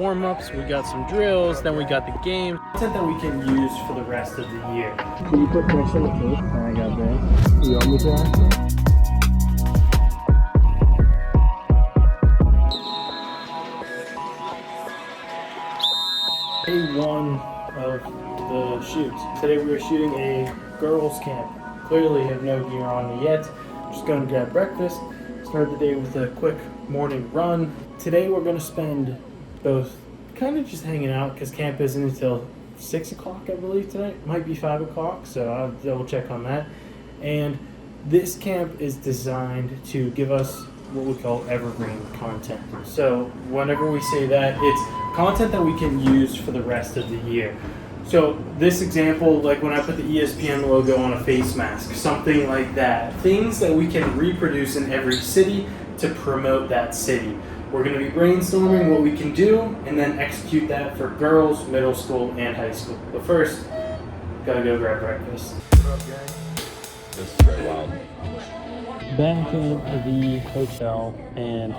Warm-ups, we got some drills, then we got the game. Content that we can use for the rest of the year. Can you put pressure on the cake? I got that. You want me to actually? Day one of the shoot. Today we are shooting a girls' camp. Clearly have no gear on yet. Just going to grab breakfast. Start the day with a quick morning run. Today we're going to spend both kind of just hanging out because camp isn't until 6 o'clock, I believe, tonight. Might be 5 o'clock, so I'll double check on that. And this camp is designed to give us what we call evergreen content. So whenever we say that, it's content that we can use for the rest of the year. So this example, like when I put the ESPN logo on a face mask, something like that. Things that we can reproduce in every city to promote that city. We're going to be brainstorming what we can do and then execute that for girls, middle school, and high school. But first, gotta go grab breakfast. What up, gang? This is very wild. Back at the hotel, and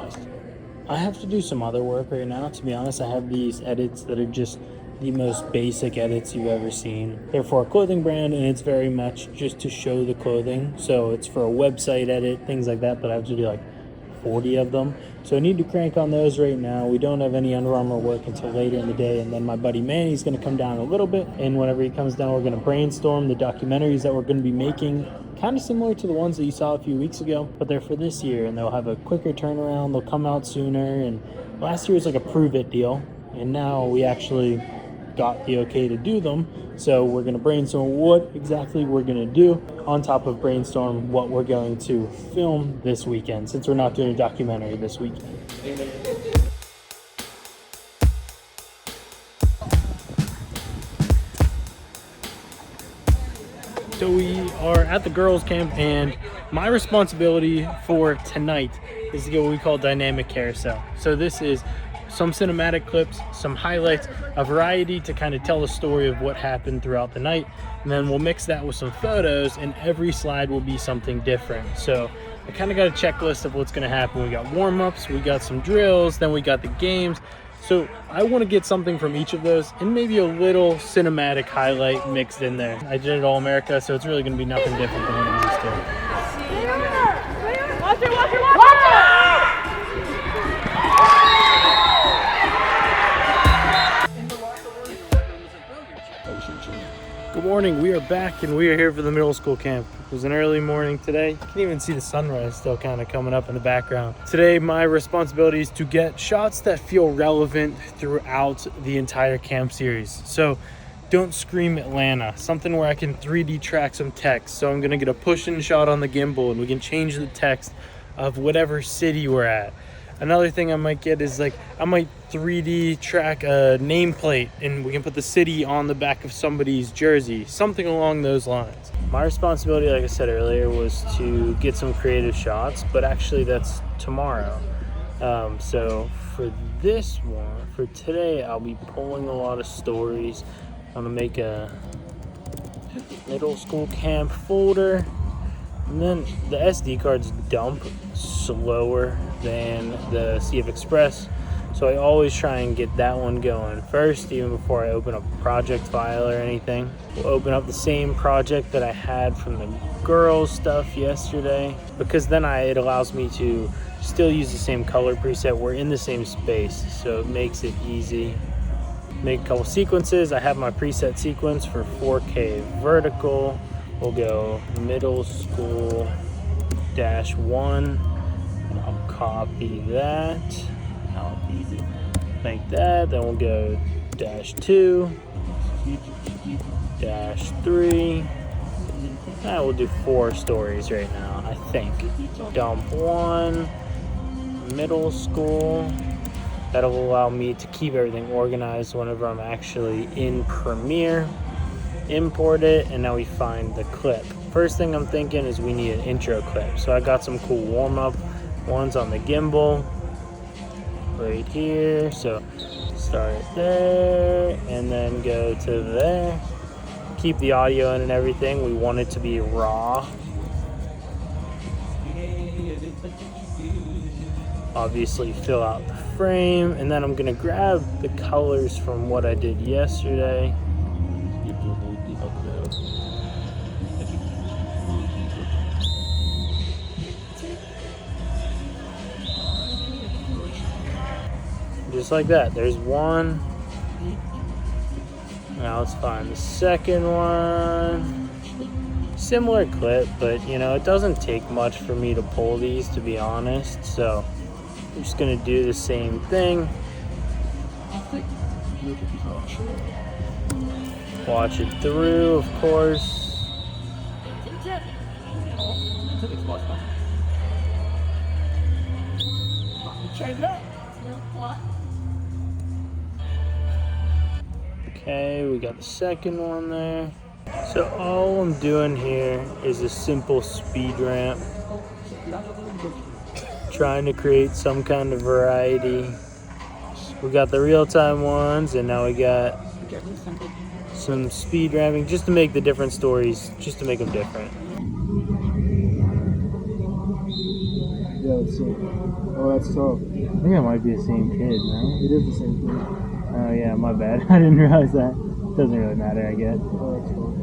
I have to do some other work right now. To be honest, I have these edits that are just the most basic edits you've ever seen. They're for a clothing brand, and it's very much just to show the clothing. So it's for a website edit, things like that, but I have to do like 40 of them. So I need to crank on those right now. We don't have any Under Armour work until later in the day, and then my buddy Manny's going to come down a little bit, and whenever he comes down, we're going to brainstorm the documentaries that we're going to be making, kind of similar to the ones that you saw a few weeks ago, but they're for this year, and they'll have a quicker turnaround. They'll come out sooner, and last year was like a prove it deal, and now we actually got the okay to do them. So we're going to brainstorm what exactly we're going to do on top of brainstorm what we're going to film this weekend, since we're not doing a documentary this weekend. So we are at the girls' camp, and my responsibility for tonight is to get what we call dynamic carousel. So this is some cinematic clips, some highlights, a variety to kind of tell the story of what happened throughout the night. And then we'll mix that with some photos, and every slide will be something different. So I kind of got a checklist of what's going to happen. We got warm-ups, we got some drills, then we got the games. So I want to get something from each of those and maybe a little cinematic highlight mixed in there. I did it all America, so it's really going to be nothing different than what I'm used to. Watch it, watch it, watch it! Good morning, we are back and we are here for the middle school camp. It was an early morning today. You can even see the sunrise still kind of coming up in the background. Today, my responsibility is to get shots that feel relevant throughout the entire camp series. So don't scream Atlanta, something where I can 3D track some text. So I'm gonna get a push-in shot on the gimbal and we can change the text of whatever city we're at. Another thing I might get is like, I might 3D track a nameplate and we can put the city on the back of somebody's jersey, something along those lines. My responsibility, like I said earlier, was to get some creative shots, but actually that's tomorrow. So for this one, for today, I'll be pulling a lot of stories. I'm gonna make a middle school camp folder. And then the SD cards dump slower than the CF Express, so I always try and get that one going first, even before I open up a project file or anything. We'll open up the same project that I had from the girls stuff yesterday, because then it allows me to still use the same color preset. We're in the same space, so it makes it easy. Make a couple sequences. I have my preset sequence for 4K vertical. We'll go middle school -1. I'll copy that. I'll make that. Then we'll go -2, -3. We'll do 4 stories right now, I think. Dump 1, middle school. That'll allow me to keep everything organized whenever I'm actually in Premiere. Import it, and now we find the clip. First thing I'm thinking is we need an intro clip. So I got some cool warm-up ones on the gimbal right here. So start there and then go to there. Keep the audio in and everything. We want it to be raw. Obviously fill out the frame, and then I'm gonna grab the colors from what I did yesterday. Just like that. There's one. Now let's find the second one. Similar clip, but you know, it doesn't take much for me to pull these, to be honest. So I'm just gonna do the same thing. Watch it through, of course. Okay, we got the second one there. So all I'm doing here is a simple speed ramp. Trying to create some kind of variety. We got the real-time ones, and now we got some speed ramping just to make the different stories, just to make them different. Yeah, let's see. Oh, that's tough. I think that might be the same kid, no? It is the same thing. Oh yeah, my bad. I didn't realize that. Doesn't really matter, I guess. Oh, that's cool.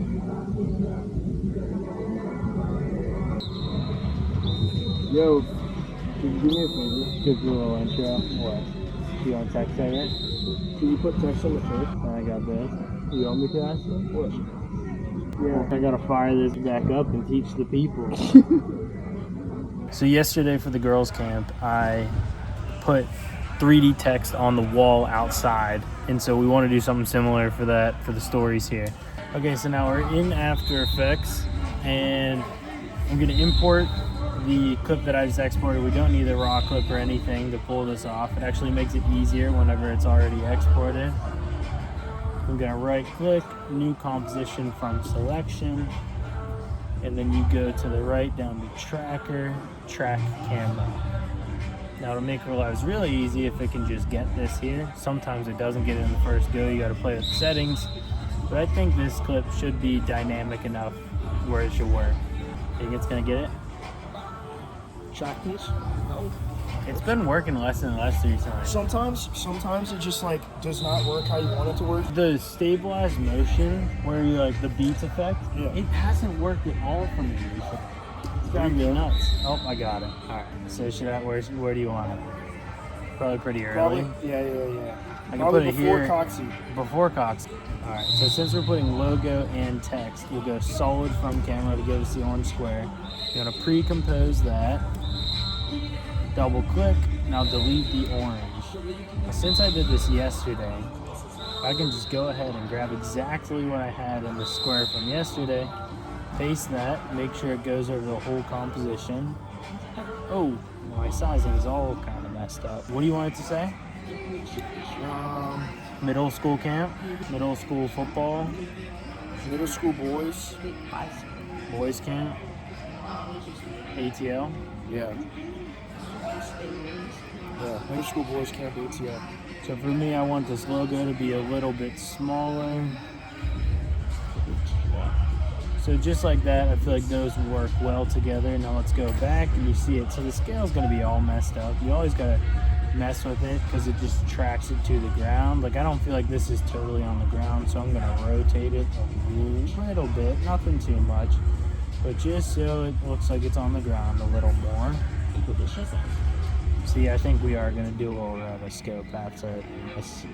Yo, can you do me a favor? Give you a little intro. What? You want text right here? Can you put text on the tape? I got this. You want me to actually? What? Yeah. I gotta fire this back up and teach the people. So yesterday for the girls' camp, I put 3D text on the wall outside, and so we want to do something similar for that for the stories here. Okay, so now we're in After Effects, and I'm gonna import the clip that I just exported. We don't need a raw clip or anything to pull this off. It actually makes it easier whenever it's already exported. I'm gonna right click, new composition from selection, and then you go to the right down to tracker, track camera. Now to make our lives really easy, if it can just get this here. Sometimes it doesn't get it in the first go, you gotta play with the settings. But I think this clip should be dynamic enough where it should work. Think it's gonna get it? Track piece? No. It's been working less and less recently. Sometimes it just like does not work how you want it to work. The stabilized motion, where you like the beats effect, Yeah. it hasn't worked at all for me recently. It's driving me nuts. Oh, I got it. All right. So should I? Where do you want it? Probably pretty early. Probably. Yeah. I can Probably put it before here. Coxie. Before Cox. All right. So since we're putting logo and text, we'll go solid from camera to give us the orange square. You're gonna pre-compose that. Double click. Now delete the orange. Since I did this yesterday, I can just go ahead and grab exactly what I had in the square from yesterday, paste that, make sure it goes over the whole composition. Oh, my sizing is all kind of messed up. What do you want it to say? Middle school camp, middle school football, Middle school boys. boys camp, ATL. Yeah. Middle school boys camp ATL. So for me, I want this logo to be a little bit smaller. So just like that, I feel like those work well together. Now let's go back and you see it. So the scale's gonna be all messed up. You always gotta mess with it because it just tracks it to the ground. Like I don't feel like this is totally on the ground, so I'm gonna rotate it a little bit, nothing too much, but just so it looks like it's on the ground a little more. See, I think we are going to do a little rotoscope after this.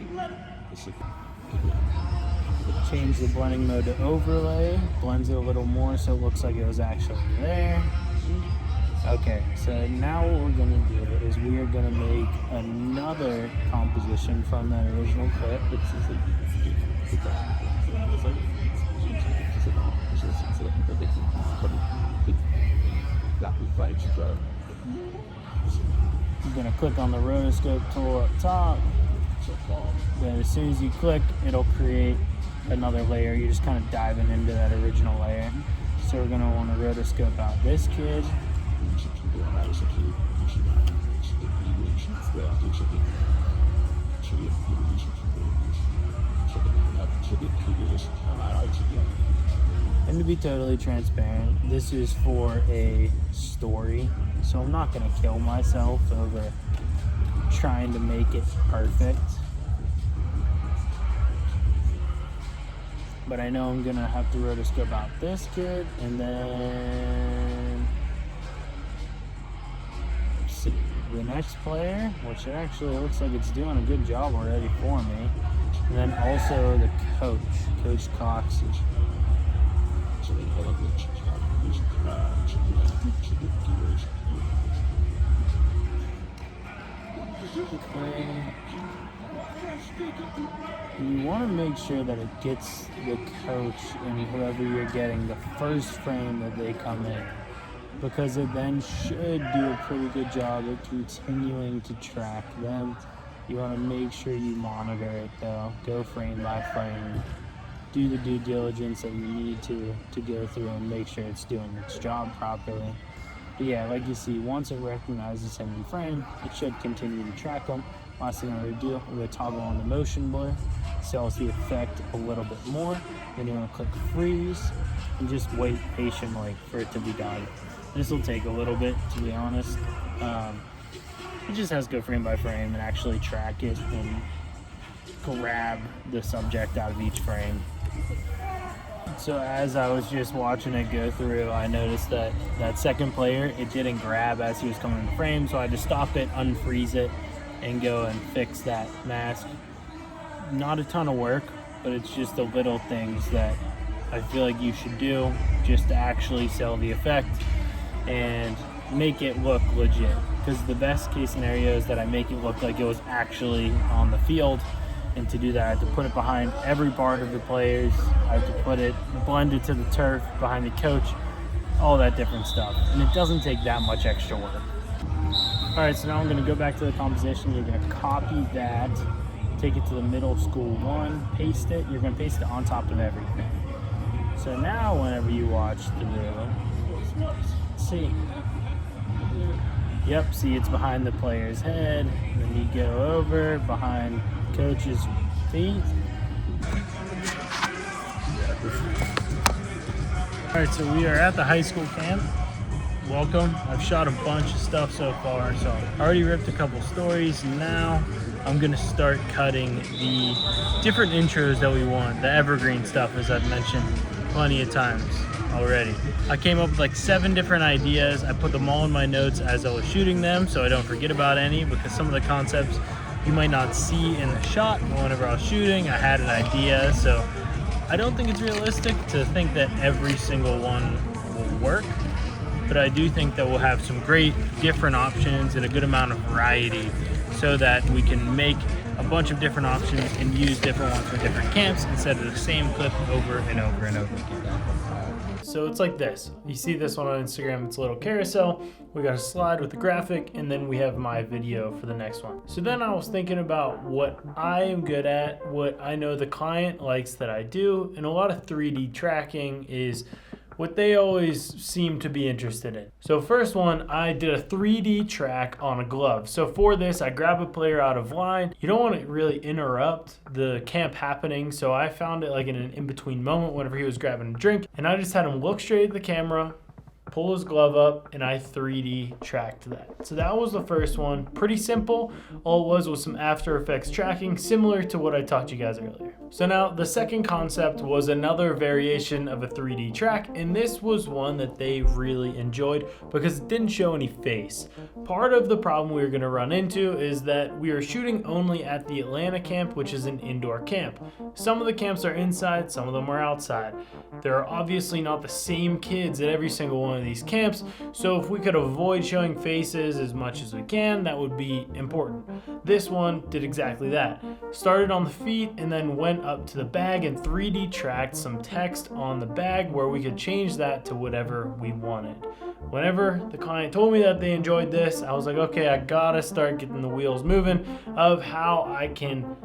Change the blending mode to overlay, blends it a little more so it looks like it was actually there. Okay, so now what we're going to do is we are going to make another composition from that original clip. You're going to click on the rotoscope tool up top. Then as soon as you click, it'll create another layer. You're just kind of diving into that original layer. So we're going to want to rotoscope out this kid. And to be totally transparent, this is for a story, so I'm not going to kill myself over trying to make it perfect. But I know I'm gonna have to rotoscope out this kid, and then see the next player, which it actually looks like it's doing a good job already for me. And then also the coach, Coach Cox. You want to make sure that it gets the coach and whoever you're getting the first frame that they come in, because it then should do a pretty good job at continuing to track them. You want to make sure you monitor it though, go frame by frame, do the due diligence that you need to go through and make sure it's doing its job properly. But yeah, like you see, once it recognizes him in frame, it should continue to track them. Last thing I'm going to do, I'm going to toggle on the motion blur, sells the effect a little bit more. Then you're going to click freeze and just wait patiently for it to be done. This will take a little bit, to be honest. It just has to go frame by frame and actually track it and grab the subject out of each frame. So as I was just watching it go through, I noticed that that second player, it didn't grab as he was coming in the frame, so I had to stop it, unfreeze it, and go and fix that mask. Not a ton of work, but it's just the little things that I feel like you should do just to actually sell the effect and make it look legit. Because the best case scenario is that I make it look like it was actually on the field, and to do that I have to put it behind every part of the players, I have to put it blended to the turf behind the coach, all that different stuff, and it doesn't take that much extra work. Alright, so now I'm going to go back to the composition. You're going to copy that, take it to the middle school one, paste it. You're going to paste it on top of everything. So now whenever you watch the video, see, yep, see it's behind the player's head. Then you go over behind coach's feet. Alright, so we are at the high school camp. Welcome. I've shot a bunch of stuff so far, so I already ripped a couple stories. Now I'm gonna start cutting the different intros that we want, the evergreen stuff, as I've mentioned plenty of times already. I came up with like 7 different ideas. I put them all in my notes as I was shooting them so I don't forget about any, because some of the concepts you might not see in the shot, but whenever I was shooting I had an idea, so I don't think it's realistic to think that every single one will work. But I do think that we'll have some great different options and a good amount of variety so that we can make a bunch of different options and use different ones for different camps instead of the same clip over and over and over again. So it's like this. You see this one on Instagram, it's a little carousel. We got a slide with the graphic, and then we have my video for the next one. So then I was thinking about what I am good at, what I know the client likes that I do, and a lot of 3D tracking is what they always seem to be interested in. So first one, I did a 3D track on a glove. So for this, I grab a player out of line. You don't want to really interrupt the camp happening, so I found it like in an in-between moment whenever he was grabbing a drink, and I just had him look straight at the camera, pull his glove up, and I 3D tracked that. So that was the first one. Pretty simple. All it was some After Effects tracking, similar to what I taught you guys earlier. So now the second concept was another variation of a 3D track, and this was one that they really enjoyed because it didn't show any face. Part of the problem we were going to run into is that we are shooting only at the Atlanta camp, which is an indoor camp. Some of the camps are inside, some of them are outside. There are obviously not the same kids at every single one of these camps, so if we could avoid showing faces as much as we can, that would be important. This one did exactly that. Started on the feet and then went up to the bag and 3D tracked some text on the bag where we could change that to whatever we wanted. Whenever the client told me that they enjoyed this, I was like, okay, I gotta start getting the wheels moving of how I can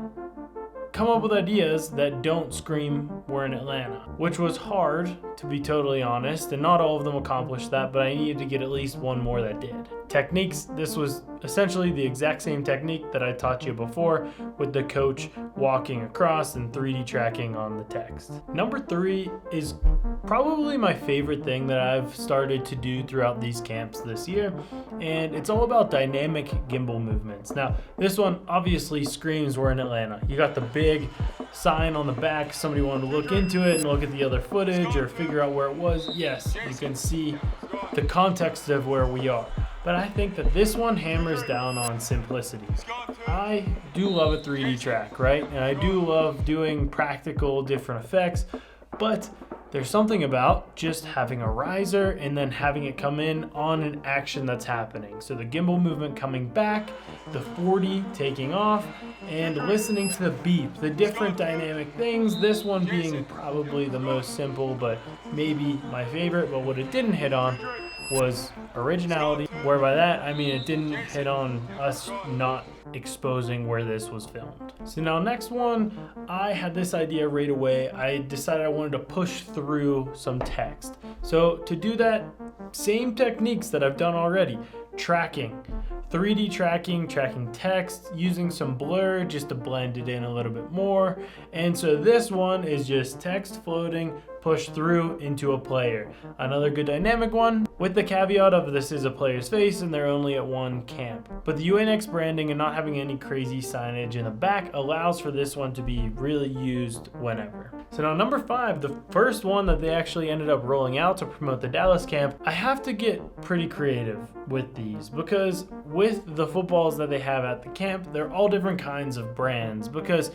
come up with ideas that don't scream we're in Atlanta, which was hard, to be totally honest, and not all of them accomplished that, but I needed to get at least one more that did. Techniques, this was essentially the exact same technique that I taught you before with the coach walking across and 3D tracking on the text. Number 3 is probably my favorite thing that I've started to do throughout these camps this year, and it's all about dynamic gimbal movements. Now, this one obviously screams we're in Atlanta. You got the big sign on the back, somebody wanted to look into it and look at the other footage or figure out where it was. Yes, you can see the context of where we are. But I think that this one hammers down on simplicity. I do love a 3D track, right? And I do love doing practical different effects, but there's something about just having a riser and then having it come in on an action that's happening. So the gimbal movement coming back, the 40 taking off, and listening to the beep, the different dynamic things. This one being probably the most simple, but maybe my favorite. But what it didn't hit on was originality, where by that I mean it didn't hit on us not exposing where this was filmed. So now next one, I had this idea right away. I decided I wanted to push through some text. So to do that, same techniques that I've done already. Tracking, 3D tracking text, using some blur just to blend it in a little bit more. And so this one is just text floating, push through into a player. Another good dynamic one, with the caveat of this is a player's face and they're only at one camp. But the UANX branding and not having any crazy signage in the back allows for this one to be really used whenever. So now number 5, the first one that they actually ended up rolling out to promote the Dallas camp, I have to get pretty creative with these because with the footballs that they have at the camp, they're all different kinds of brands because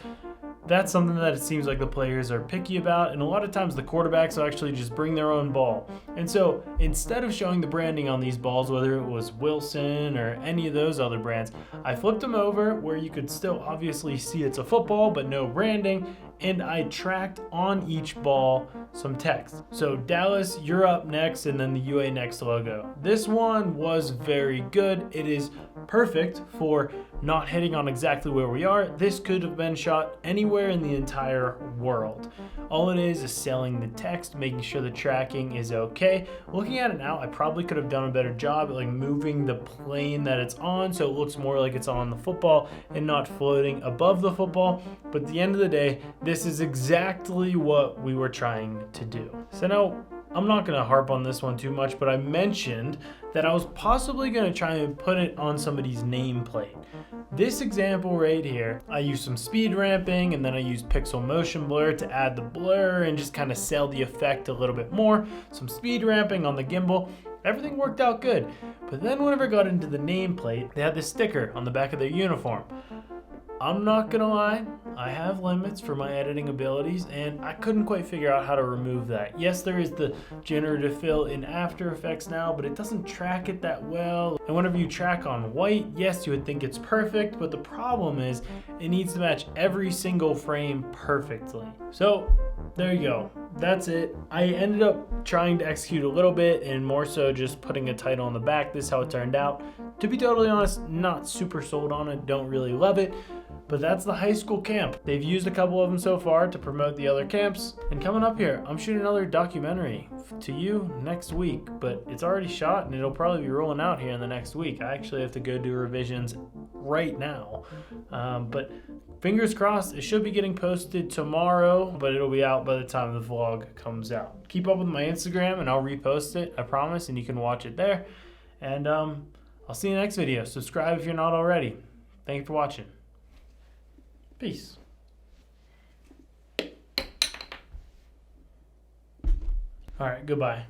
that's something that it seems like the players are picky about, and a lot of times the quarterbacks will actually just bring their own ball. And so instead of showing the branding on these balls, whether it was Wilson or any of those other brands, I flipped them over where you could still obviously see it's a football but no branding, and I tracked on each ball some text. So Dallas, you're up next, and then the UANX logo. This one was very good. It is perfect for not hitting on exactly where we are. This could have been shot anywhere in the entire world. All it is selling the text, making sure the tracking is okay. Looking at it now, I probably could have done a better job at like moving the plane that it's on so it looks more like it's on the football and not floating above the football. But at the end of the day, this is exactly what we were trying to do. So now, I'm not going to harp on this one too much, but I mentioned that I was possibly going to try and put it on somebody's nameplate. This example right here, I used some speed ramping and then I used pixel motion blur to add the blur and just kind of sell the effect a little bit more. Some speed ramping on the gimbal. Everything worked out good. But then whenever I got into the nameplate, they had this sticker on the back of their uniform. I'm not gonna lie, I have limits for my editing abilities and I couldn't quite figure out how to remove that. Yes, there is the generative fill in After Effects now, but it doesn't track it that well. And whenever you track on white, yes, you would think it's perfect, but the problem is it needs to match every single frame perfectly. So there you go. That's it. I ended up trying to execute a little bit and more so just putting a title on the back. This is how it turned out. To be totally honest, not super sold on it, don't really love it. But that's the high school camp. They've used a couple of them so far to promote the other camps. And coming up here, I'm shooting another documentary to you next week, but it's already shot and it'll probably be rolling out here in the next week. I actually have to go do revisions right now. But fingers crossed, it should be getting posted tomorrow, but it'll be out by the time the vlog comes out. Keep up with my Instagram and I'll repost it, I promise, and you can watch it there. And I'll see you in the next video. Subscribe if you're not already. Thank you for watching. Peace. All right, goodbye.